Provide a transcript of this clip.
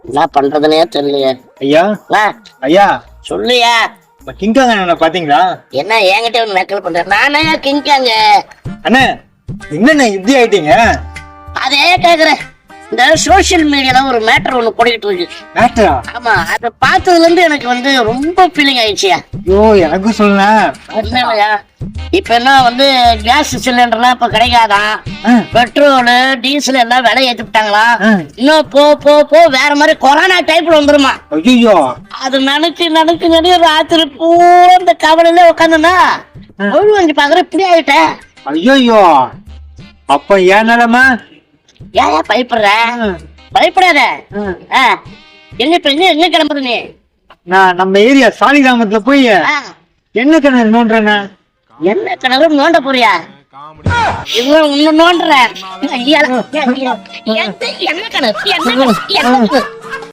என்ன பண்றதுனே தெரியலையே. ஐயா ஐயா சொல்லியா கிங்காங்க பாத்தீங்களா? என்ன என்கிட்ட ஒண்ணு நக்கல் பண்ற? நானே கிங்காங்க அண்ணே என்னண்ணே இப்படி ஆயிட்டீங்க? அதே கேக்குறேன். இந்த சோசியல் மீடியால ஒரு மேட்டர் ஒண்ணு போட்டுக்கிட்டு இருக்கு. மேட்டரா? ஆமா, அதை பார்த்ததுல இருந்து எனக்கு வந்து ரொம்ப ஃபீலிங் ஆயிடுச்சியா. ஐயோ எனக்கும் சொல்லுங்க. என்னையா இப்ப என்ன வந்து கேஸ் சிலிண்டர்லாம் இப்ப கிடைக்காதான், பெட்ரோலு டீசல் எல்லாம் விலை ஏத்திட்டாங்களா, இன்னும் போ போ போ வேற மாதிரி கொரோனா டைப்ல வந்துருமா. ஐயோ அது நினைச்சு ராத்திரி பூரா இந்த கவலையில உட்காந்துனா வாங்கி பாக்குற இப்படி ஆயிட்டேன். ஐயோ அப்ப ஏன் நிலைமை? ஏன் பயப்படுற? பயப்படாத. எங்க இப்ப எங்க கிளம்புற நீ? நான் நம்ம ஏரியா சாலி கிராமத்துல போய் என்ன கிணறு நோண்டுறேண்ணா. என்ன கிணறு நோண்ட போறியா? இவன் நோண்டுற என்ன கிணறு?